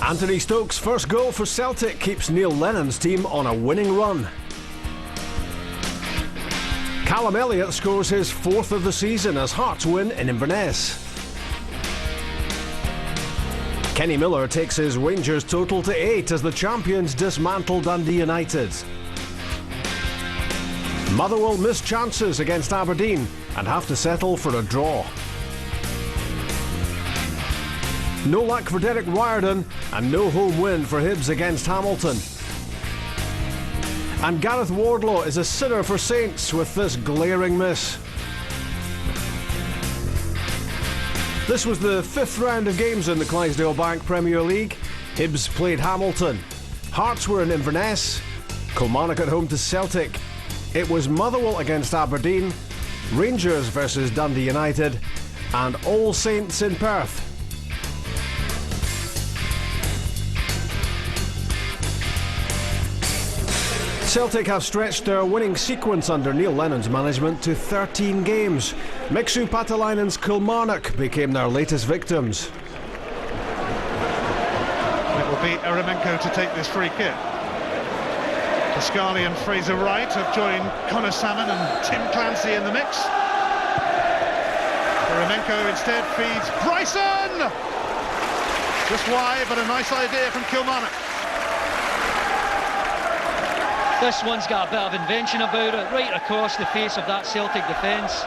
Anthony Stokes' first goal for Celtic keeps Neil Lennon's team on a winning run. Callum Elliott scores his fourth of the season as Hearts win in Inverness. Kenny Miller takes his Rangers total to 8 as the champions dismantle Dundee United. Motherwell miss chances against Aberdeen and have to settle for a draw. No luck for Derek Riordan and no home win for Hibs against Hamilton. And Gareth Wardlaw is a sinner for Saints with this glaring miss. This was the fifth round of games in the Clydesdale Bank Premier League. Hibs played Hamilton. Hearts were in Inverness. Kilmarnock at home to Celtic. It was Motherwell against Aberdeen, Rangers versus Dundee United, and All Saints in Perth. Celtic have stretched their winning sequence under Neil Lennon's management to 13 games. Miksu Patalainen's Kilmarnock became their latest victims. It will be Eremenko to take this free kick. Pascali and Fraser Wright have joined Connor Salmon and Tim Clancy in the mix. Eremenko instead feeds Bryson! Just wide, but a nice idea from Kilmarnock. This one's got a bit of invention about it, right across the face of that Celtic defence.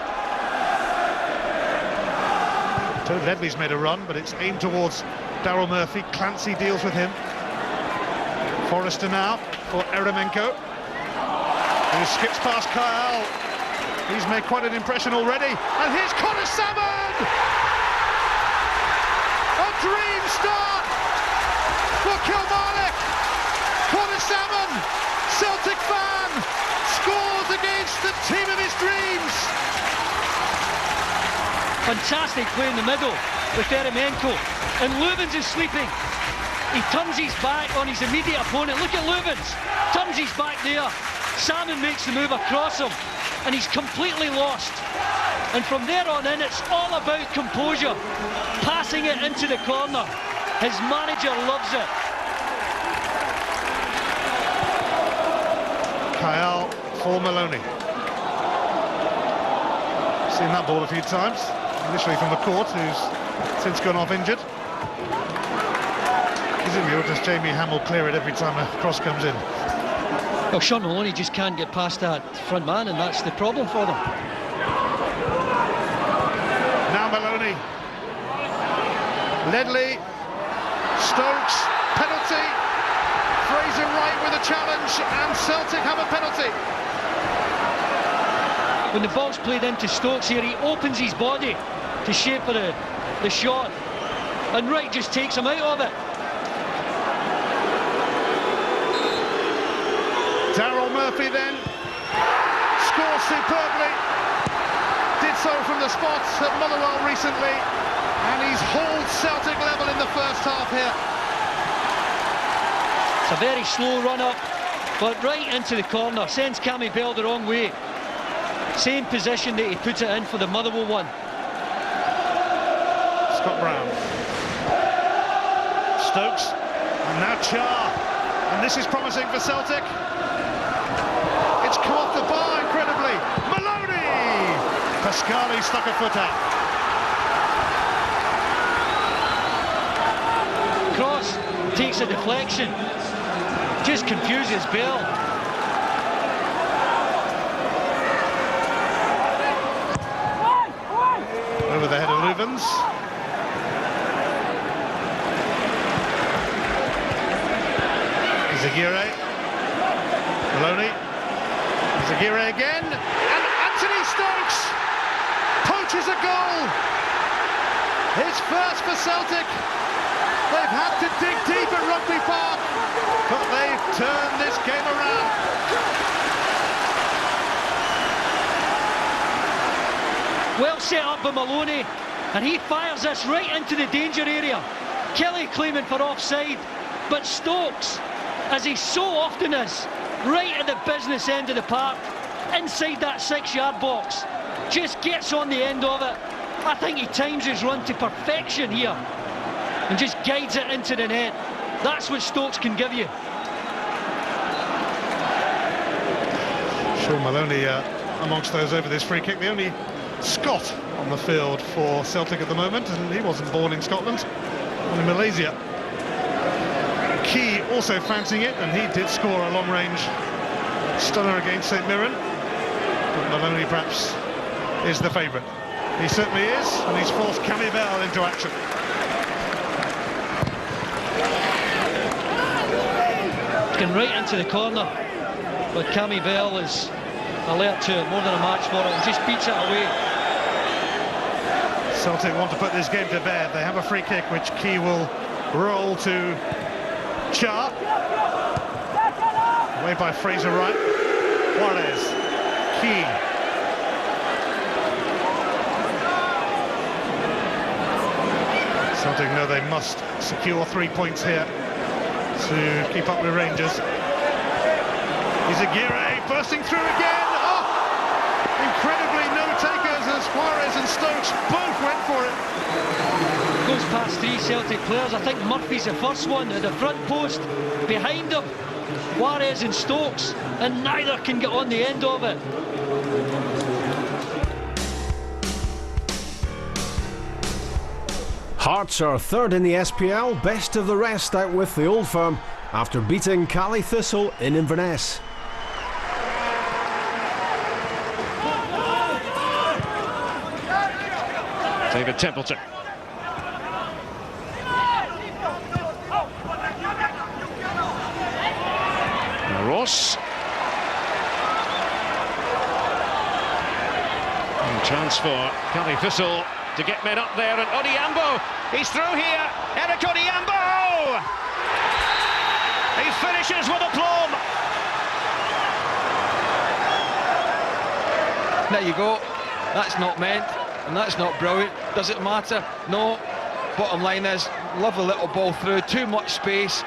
Toad Ledley's made a run, but it's aimed towards Daryl Murphy. Clancy deals with him. Forrester now for Eremenko, who skips past Kyle. He's made quite an impression already. And here's Connor Salmon! A dream start for Kilmarnock! Connor Salmon, Celtic fan, scores against the team of his dreams. Fantastic play in the middle with Eremenko, and Lubens is sleeping. He turns his back on his immediate opponent. Look at Lubens, turns his back there. Salmon makes the move across him, and he's completely lost. And from there on in, it's all about composure. Passing it into the corner. His manager loves it. Kyle for Maloney. Seen that ball a few times, initially from McCourt, who's since gone off injured. Presumably, does Jamie Hamill clear it every time a cross comes in? Well, Sean Maloney just can't get past that front man, and that's the problem for them. Now Maloney. Ledley. Stokes. Penalty. Fraser Wright with a challenge, and Celtic have a penalty. When the ball's played into Stokes here, he opens his body to shape for the shot, and Wright just takes him out of it. Daryl Murphy then scores superbly. Did so from the spots at Motherwell recently, and he's hauled Celtic level in the first half here. It's a very slow run-up, but right into the corner. Sends Cammy Bell the wrong way. Same position that he put it in for the Motherwell one. Scott Brown. Stokes. And now Char. And this is promising for Celtic. It's come off the bar incredibly. Maloney! Pascali stuck a foot out. Cross takes a deflection. Just confuses Bell. Over the head of Lubens. Zaguirre. Maloney. Zaguirre again. And Anthony Stokes poaches a goal. His first for Celtic. They've had to dig deep at Rugby Park, but they've turned this game around. Well set up by Maloney, and he fires this right into the danger area. Kelly claiming for offside, but Stokes, as he so often is, right at the business end of the park, inside that 6-yard box, just gets on the end of it. I think he times his run to perfection here and just guides it into the net. That's what Stokes can give you. Sean Maloney amongst those over this free kick. The only Scot on the field for Celtic at the moment, and he wasn't born in Scotland, born in Malaysia. Key also fancying it, and he did score a long-range stunner against St Mirren. But Maloney perhaps is the favourite. He certainly is, and he's forced Cammy Bell into action. Going right into the corner, but Cammy Bell is alert to it, more than a match for it, and just beats it away. Celtic want to put this game to bed. They have a free kick which Key will roll to Char. Away by Fraser Wright. Juarez. Key. Celtic know they must secure 3 points here to keep up with Rangers. Aguirre bursting through again. Oh! Incredibly no takers as Juarez and Stokes both went for it. Goes past 3 Celtic players. I think Murphy's the first one at the front post. Behind him, Juarez and Stokes, and neither can get on the end of it. Hearts are third in the SPL, best of the rest out with the Old Firm after beating Cali Thistle in Inverness. David Templeton. Ross. And chance for Cali Thistle to get men up there, and Odiambo, he's through here, Eric Odiambo! He finishes with aplomb. There you go, that's not meant, and that's not brilliant. Does it matter? No. Bottom line is, lovely little ball through, too much space.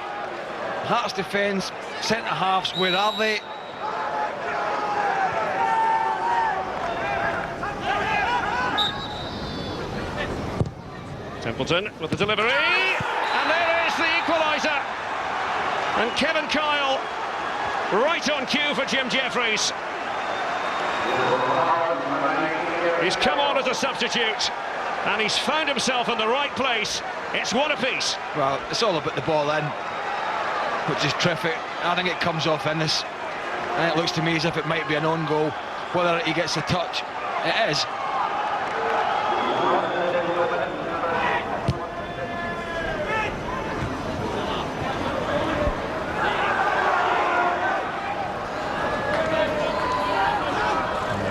Hearts defence, centre-halves, where are they? Templeton with the delivery, and there is the equaliser. And Kevin Kyle, right on cue for Jim Jeffries. He's come on as a substitute, and he's found himself in the right place. It's one apiece. Well, it's all about the ball in, which is terrific. I think it comes off Innes, and it looks to me as if it might be an own goal. Whether he gets a touch, it is.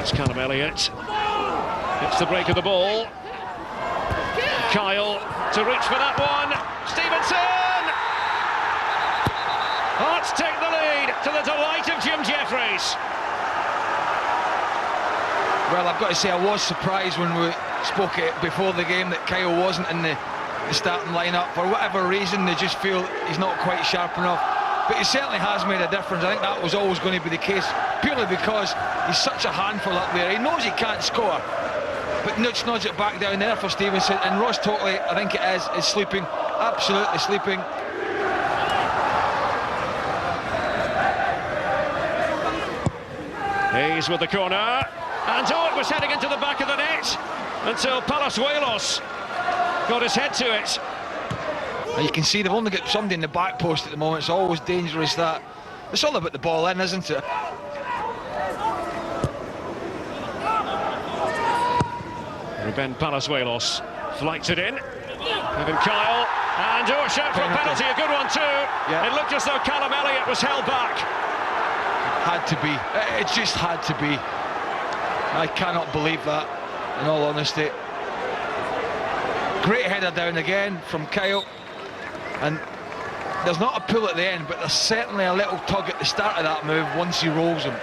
It's Callum Elliott. It's the break of the ball. Kyle to reach for that one. Stevenson! Hearts take the lead to the delight of Jim Jeffries. Well, I've got to say I was surprised when we spoke it before the game that Kyle wasn't in the starting lineup. For whatever reason, they just feel he's not quite sharp enough. But he certainly has made a difference. I think that was always going to be the case, purely because he's such a handful up there. He knows he can't score, but nods it back down there for Stevenson. And Ross Totally, I think it is sleeping, absolutely sleeping. Hayes with the corner, and it was heading into the back of the net until Palazuelos got his head to it. And you can see they've only got somebody in the back post at the moment. It's always dangerous, that. It's all about the ball in, isn't it? Ruben Palazuelos flights it in. Kevin Kyle, and shout for a penalty, a good one too. Yeah. It looked as though Callum Elliott was held back. Had to be. It just had to be. I cannot believe that, in all honesty. Great header down again from Kyle. And there's not a pull at the end, but there's certainly a little tug at the start of that move once he rolls him.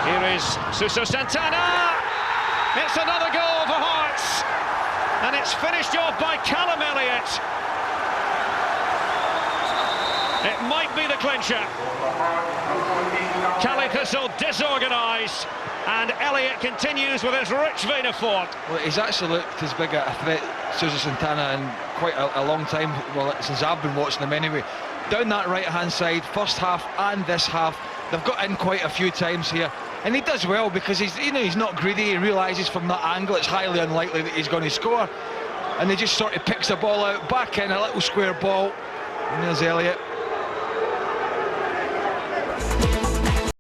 Here is Suso Santana. It's another goal for Hearts, and it's finished off by Callum Elliott. It might be the clincher. Callie Thistle disorganised, and Elliott continues with his rich vein of form. Well, he's actually looked as big a threat, Susie Santana, in quite a long time, well, since I've been watching him anyway. Down that right-hand side, first half and this half, they've got in quite a few times here. And he does well because he's not greedy. He realises from that angle it's highly unlikely that he's going to score. And he just sort of picks the ball out, back in, a little square ball. And there's Elliott.